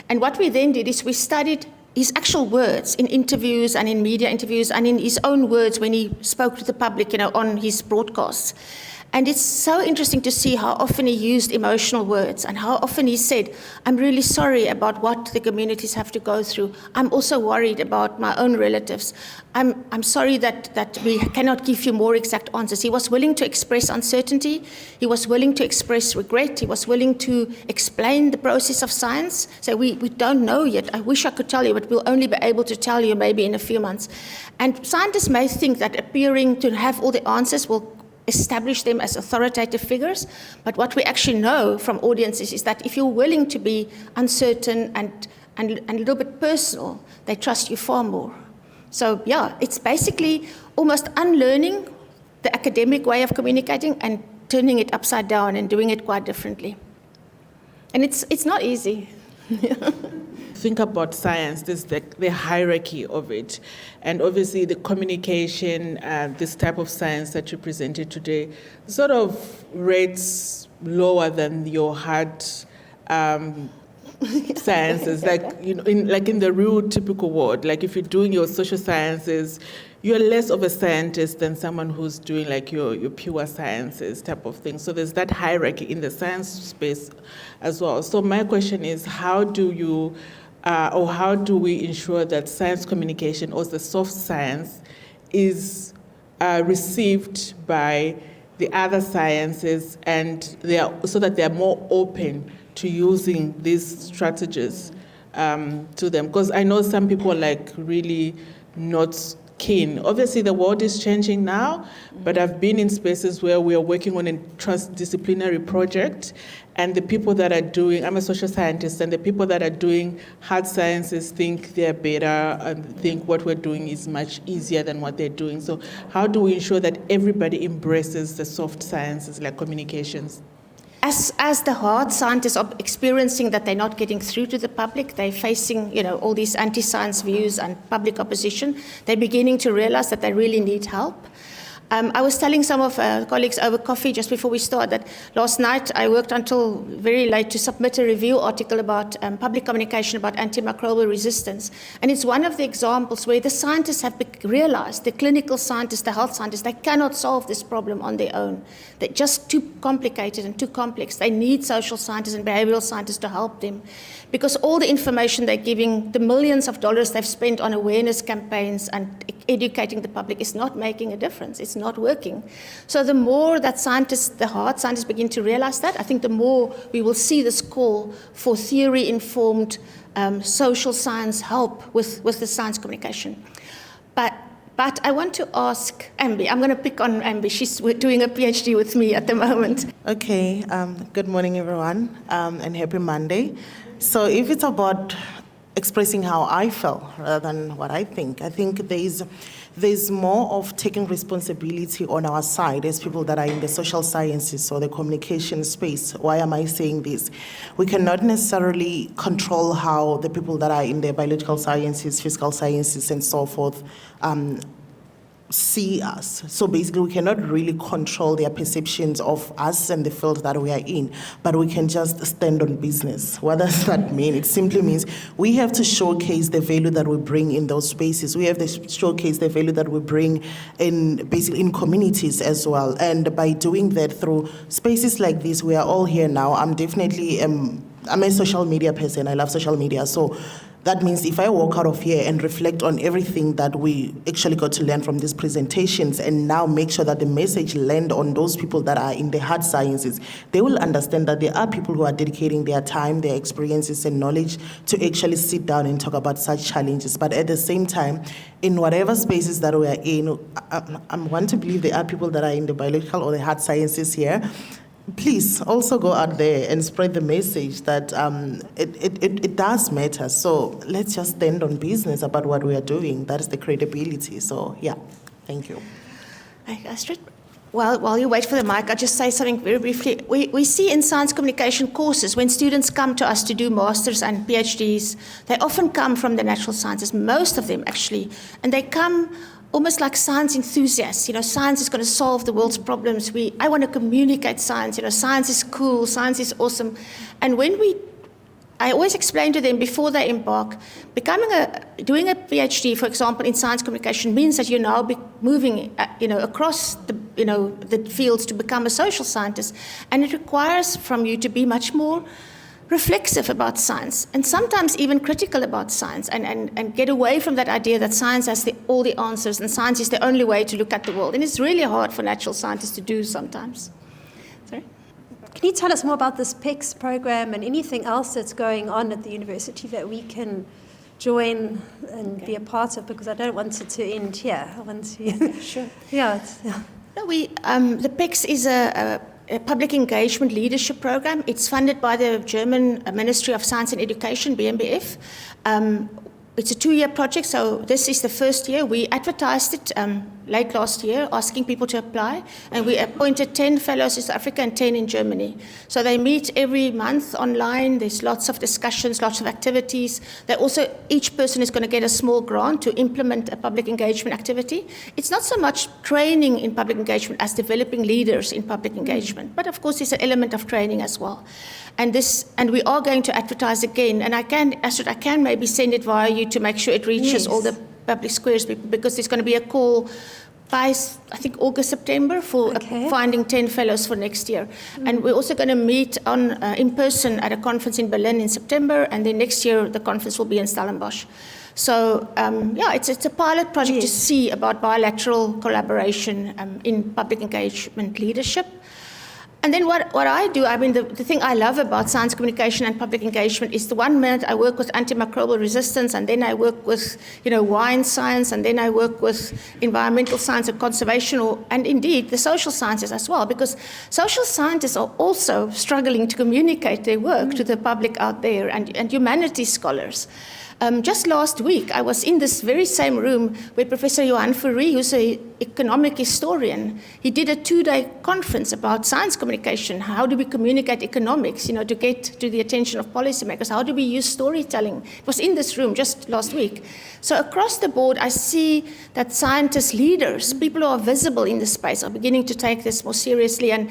And what we then did is we studied his actual words in interviews and in media interviews and in his own words when he spoke to the public, on his broadcasts. And it's so interesting to see how often he used emotional words and how often he said, I'm really sorry about what the communities have to go through. I'm also worried about my own relatives. I'm sorry that we cannot give you more exact answers. He was willing to express uncertainty. He was willing to express regret. He was willing to explain the process of science. So we don't know yet. I wish I could tell you, but we'll only be able to tell you maybe in a few months. And scientists may think that appearing to have all the answers will establish them as authoritative figures, but what we actually know from audiences is that if you're willing to be uncertain and a little bit personal, they trust you far more. So yeah, it's basically almost unlearning the academic way of communicating and turning it upside down and doing it quite differently. And it's not easy. Think about science, there's the hierarchy of it. And obviously the communication, this type of science that you presented today, sort of rates lower than your hard sciences. Like, in the real typical world, like if you're doing your social sciences, you're less of a scientist than someone who's doing like your pure sciences type of thing. So there's that hierarchy in the science space as well. So my question is, how do we ensure that science communication, or the soft science, is received by the other sciences, and so that they are more open to using these strategies to them? Because I know some people are like really not keen. Obviously, the world is changing now, but I've been in spaces where we are working on a transdisciplinary project, and the people that are doing, I'm a social scientist, and the people that are doing hard sciences think they're better and think what we're doing is much easier than what they're doing. So how do we ensure that everybody embraces the soft sciences like communications? As the hard scientists are experiencing that they're not getting through to the public, they're facing, all these anti-science views and public opposition, they're beginning to realize that they really need help. I was telling some of colleagues over coffee just before we started that last night I worked until very late to submit a review article about public communication about antimicrobial resistance. And it's one of the examples where the scientists have realized, the clinical scientists, the health scientists, they cannot solve this problem on their own. They're just too complicated and too complex. They need social scientists and behavioral scientists to help them. because all the information they're giving, the millions of dollars they've spent on awareness campaigns and educating the public is not making a difference. It's not working. So the more that scientists, the hard scientists begin to realize that, I think the more we will see this call for theory-informed social science help with the science communication. But I want to ask Ambi. I'm going to pick on Ambi. She's doing a PhD with me at the moment. Okay, good morning, everyone, and happy Monday. So if it's about expressing how I feel rather than what I think there's more of taking responsibility on our side as people that are in the social sciences or the communication space. Why am I saying this? We cannot necessarily control how the people that are in the biological sciences, physical sciences, and so forth see us. So basically, we cannot really control their perceptions of us and the field that we are in, but we can just stand on business. What does that mean? It simply means we have to showcase the value that we bring in those spaces. We have to showcase the value that we bring in basically in communities as well. And by doing that through spaces like this, we are all here now. I'm definitely, I'm a social media person. I love social media. So that means if I walk out of here and reflect on everything that we actually got to learn from these presentations and now make sure that the message land on those people that are in the hard sciences, they will understand that there are people who are dedicating their time, their experiences and knowledge to actually sit down and talk about such challenges. But at the same time, in whatever spaces that we are in, I want to believe there are people that are in the biological or the hard sciences here. Please also go out there and spread the message that it does matter. So let's just stand on business about what we are doing. That is the credibility. So yeah, thank you. Astrid, while you wait for the mic, I'll just say something very briefly. We see in science communication courses, when students come to us to do masters and PhDs, they often come from the natural sciences, most of them actually, and they come almost like science enthusiasts. Science is going to solve the world's problems. I want to communicate science. Science is cool, science is awesome. And I always explain to them before they embark, doing a PhD, for example, in science communication means that you're now moving, across the fields to become a social scientist. And it requires from you to be much more reflexive about science, and sometimes even critical about science, and get away from that idea that science has all the answers and science is the only way to look at the world. And it's really hard for natural scientists to do sometimes. Sorry? Can you tell us more about this PICS program and anything else that's going on at the university that we can join and be a part of? Because I don't want it to end here. I want to... Sure. Yeah. No, the PICS is a public engagement leadership program. It's funded by the German Ministry of Science and Education, BMBF. It's a 2-year project, so this is the first year. We advertised it late last year, asking people to apply, and we appointed 10 fellows in South Africa and 10 in Germany. So they meet every month online. There's lots of discussions, lots of activities. Each person is going to get a small grant to implement a public engagement activity. It's not so much training in public engagement as developing leaders in public engagement, but of course there's an element of training as well. And we are going to advertise again, and I can maybe send it via you to make sure it reaches all the Public Squares people, because there's going to be a call by, I think, August, September for finding 10 fellows for next year. And we're also going to meet in person at a conference in Berlin in September, and then next year the conference will be in Stellenbosch. So, it's a pilot project to see about bilateral collaboration in public engagement leadership. And then what I do, the thing I love about science communication and public engagement is the 1 minute I work with antimicrobial resistance, and then I work with, wine science, and then I work with environmental science and conservation, and indeed the social sciences as well, because social scientists are also struggling to communicate their work to the public out there, and humanities scholars. Just last week, I was in this very same room where Professor Johan Fourie, who's an economic historian, he did a 2-day conference about science communication. How do we communicate economics, to get to the attention of policymakers? How do we use storytelling? It was in this room just last week. So across the board, I see that scientists, leaders, people who are visible in the space are beginning to take this more seriously. And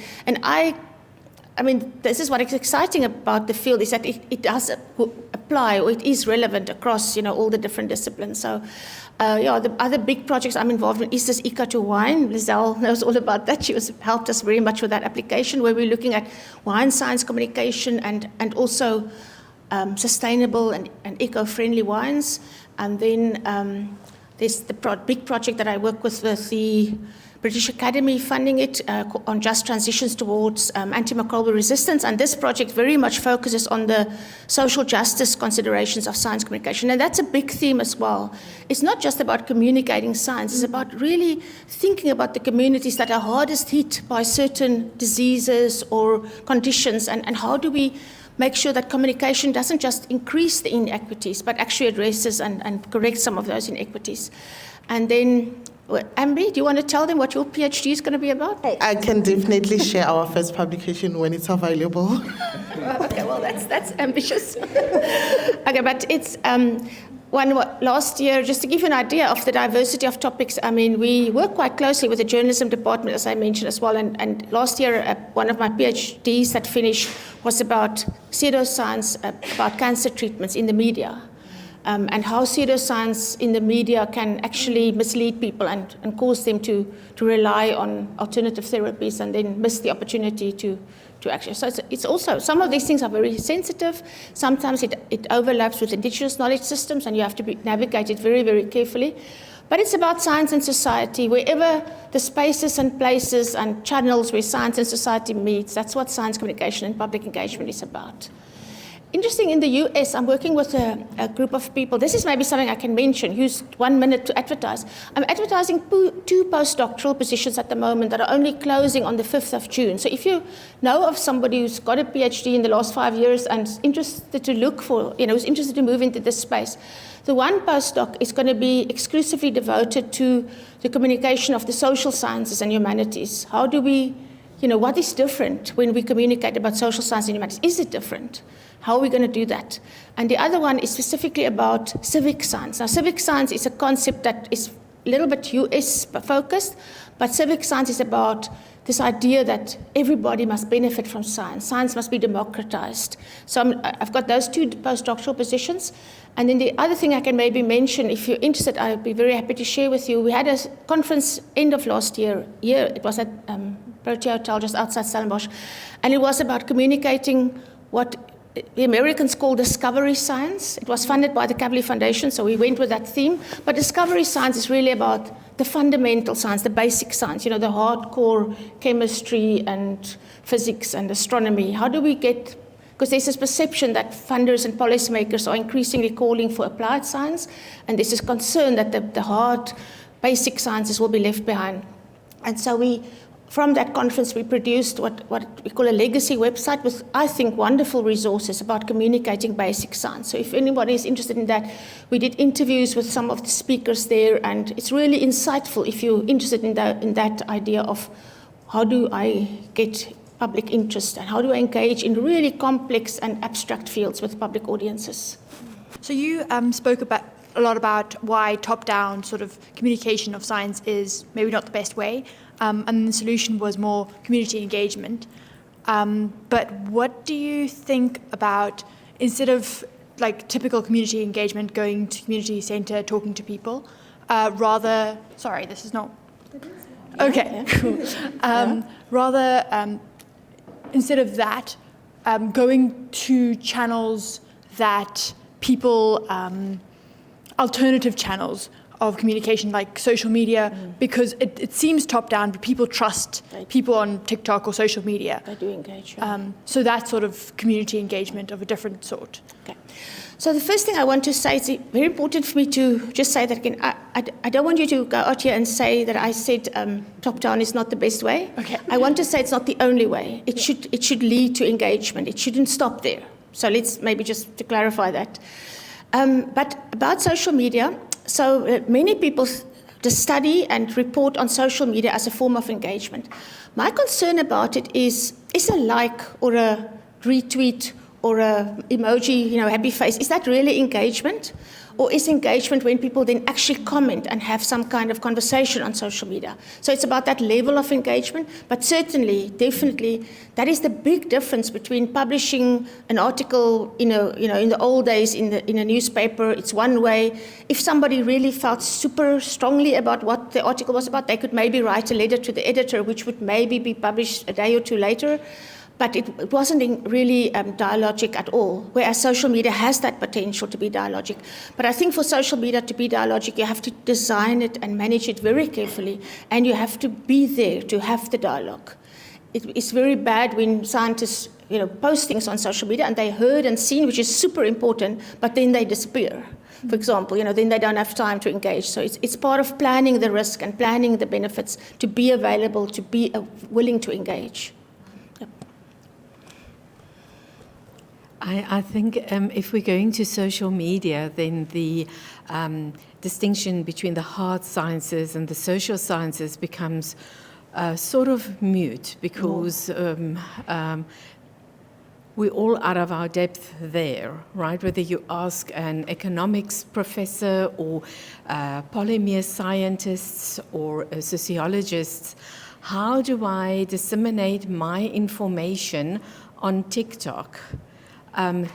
this is what is exciting about the field, is that it does apply, or it is relevant across, all the different disciplines. So, the other big projects I'm involved in is this Ika to Wine. Lizelle knows all about that. She helped us very much with that application, where we're looking at wine science communication and also sustainable and eco-friendly wines. And then there's the big project that I work with the British Academy, funding it on just transitions towards antimicrobial resistance. And this project very much focuses on the social justice considerations of science communication. And that's a big theme as well. It's not just about communicating science, it's about really thinking about the communities that are hardest hit by certain diseases or conditions, and how do we make sure that communication doesn't just increase the inequities, but actually addresses and corrects some of those inequities. And then, Ambi, do you want to tell them what your PhD is going to be about? I can definitely share our first publication when it's available. Okay, well, that's ambitious. Okay, but it's last year, just to give you an idea of the diversity of topics, I mean, we work quite closely with the journalism department, as I mentioned as well, and last year, one of my PhDs that finished was about pseudoscience, about cancer treatments in the media. And how pseudoscience in the media can actually mislead people and cause them to rely on alternative therapies and then miss the opportunity to actually. So it's also, some of these things are very sensitive. Sometimes it overlaps with indigenous knowledge systems and you have to navigate it very, very carefully. But it's about science and society. Wherever the spaces and places and channels where science and society meets, that's what science communication and public engagement is about. Interesting, in the US, I'm working with a group of people. This is maybe something I can mention. Use 1 minute to advertise. I'm advertising 2 postdoctoral positions at the moment that are only closing on the 5th of June. So if you know of somebody who's got a PhD in the last 5 years and is interested to look for, who's interested to move into this space, the one postdoc is going to be exclusively devoted to the communication of the social sciences and humanities. How do we, what is different when we communicate about social science and humanities? Is it different? How are we going to do that? And the other one is specifically about civic science. Now, civic science is a concept that is a little bit US focused, but civic science is about this idea that everybody must benefit from science. Science must be democratized. So I've got those 2 postdoctoral positions. And then the other thing I can maybe mention, if you're interested, I'd be very happy to share with you. We had a conference end of last year. It was at Protea Hotel just outside Stellenbosch. And it was about communicating what the Americans call discovery science. It was funded by the Kavli Foundation, so we went with that theme. But discovery science is really about the fundamental science, the basic science, the hardcore chemistry and physics and astronomy. How do we get, because there's this perception that funders and policymakers are increasingly calling for applied science, and there's this concern that the hard basic sciences will be left behind. And so from that conference, we produced what we call a legacy website with, I think, wonderful resources about communicating basic science. So if anybody is interested in that, we did interviews with some of the speakers there, and it's really insightful if you're interested in that idea of how do I get public interest and how do I engage in really complex and abstract fields with public audiences. So you spoke a lot about why top-down sort of communication of science is maybe not the best way. And the solution was more community engagement. But what do you think about, instead of like typical community engagement, going to community centre, talking to people, rather, sorry, this is not, okay, cool. Rather, instead of that, going to channels that people, alternative channels of communication like social media, because it seems top down, but people trust people on TikTok or social media. They do engage. So that sort of community engagement of a different sort. Okay. So the first thing I want to say, it's very important for me to just say that again. I don't want you to go out here and say that I said top down is not the best way. Okay. I want to say it's not the only way. It should lead to engagement. It shouldn't stop there. So let's maybe just to clarify that. But about social media, so many people just study and report on social media as a form of engagement. My concern about it is a like or a retweet or a emoji, happy face, is that really engagement? Or is engagement when people then actually comment and have some kind of conversation on social media? So it's about that level of engagement, but certainly, definitely, that is the big difference between publishing an article, in the old days in a newspaper. It's one way. If somebody really felt super strongly about what the article was about, they could maybe write a letter to the editor, which would maybe be published a day or two later. but it wasn't really dialogic at all, whereas social media has that potential to be dialogic. But I think for social media to be dialogic, you have to design it and manage it very carefully, and you have to be there to have the dialogue. It's very bad when scientists post things on social media and they heard and seen, which is super important, but then they disappear. For example, then they don't have time to engage. So it's part of planning the risk and planning the benefits to be available, to be willing to engage. Yep. I think if we're going to social media, then the distinction between the hard sciences and the social sciences becomes sort of mute, because we're all out of our depth there, right? Whether you ask an economics professor or polymer scientists or sociologists, how do I disseminate my information on TikTok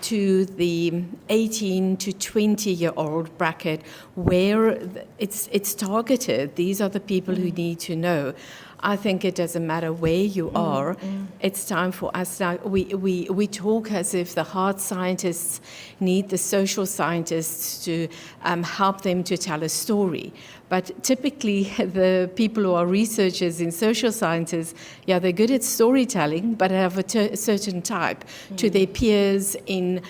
to the 18 to 20-year-old bracket, where it's targeted? These are the people who need to know. I think it doesn't matter where you are. It's time for us now. We talk as if the hard scientists need the social scientists to help them to tell a story. But typically, the people who are researchers in social sciences, they're good at storytelling, but have a certain type to their peers in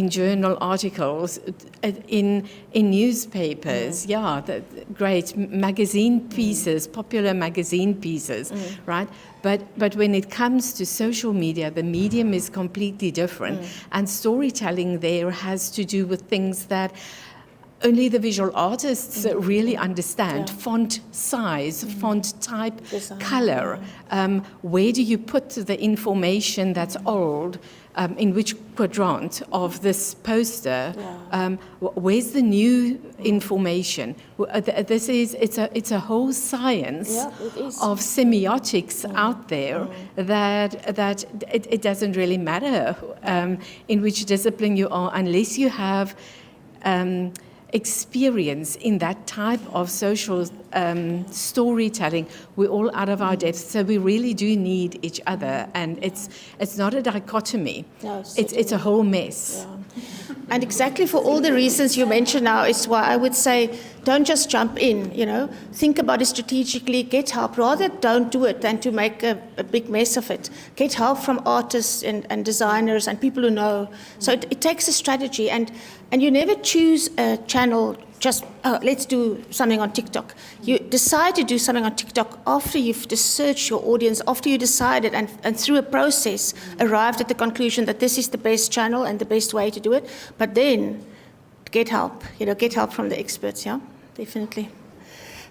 journal articles, in newspapers. Great magazine pieces, popular magazine pieces, right? But when it comes to social media, the medium is completely different, and storytelling there has to do with things that only the visual artists really understand. Font size, font type, design, color. Where do you put the information that's old? In which quadrant of this poster? Where's the new information? It's a whole science of semiotics out there that it doesn't really matter in which discipline you are, unless you have experience in that type of social storytelling. We're all out of our depth, so we really do need each other, and it's not a dichotomy. No, it's a whole mess. And exactly for all the reasons you mentioned now is why I would say don't just jump in, think about it strategically, get help. Rather don't do it than to make a big mess of it. Get help from artists and designers and people who know. So it takes a strategy, and you never choose a channel just, let's do something on TikTok. You decide to do something on TikTok after you've researched your audience, after you decided and through a process arrived at the conclusion that this is the best channel and the best way to do it. But then get help, get help from the experts, definitely.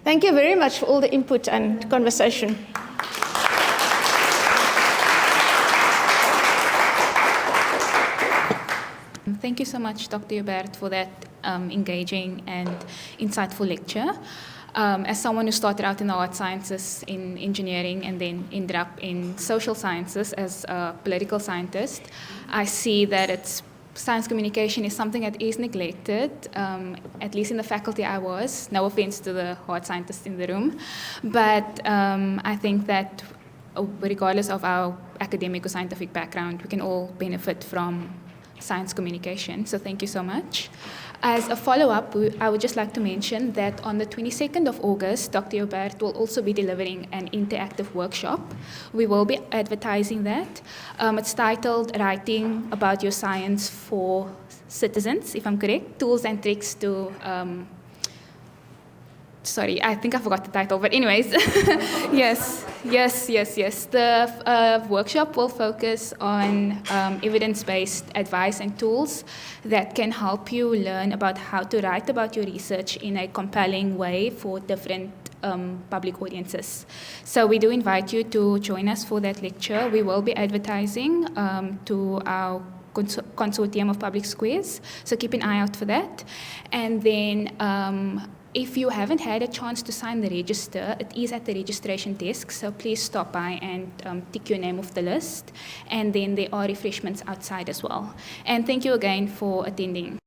Thank you very much for all the input and conversation. Thank you so much, Dr. Joubert, for that engaging and insightful lecture. As someone who started out in the art sciences, in engineering, and then ended up in social sciences as a political scientist, I see that science communication is something that is neglected, at least in the faculty I was. No offense to the hard scientists in the room. But I think that regardless of our academic or scientific background, we can all benefit from science communication. So thank you so much. As a follow-up, I would just like to mention that on the 22nd of August, Dr. Joubert will also be delivering an interactive workshop. We will be advertising that. It's titled Writing About Your Science for Citizens, if I'm correct, Tools and Tricks to... Sorry, I think I forgot the title, but anyways, yes. The workshop will focus on evidence-based advice and tools that can help you learn about how to write about your research in a compelling way for different public audiences. So we do invite you to join us for that lecture. We will be advertising to our consortium of Public Squares, so keep an eye out for that. And then if you haven't had a chance to sign the register, it is at the registration desk, so please stop by and tick your name off the list. And then there are refreshments outside as well. And thank you again for attending.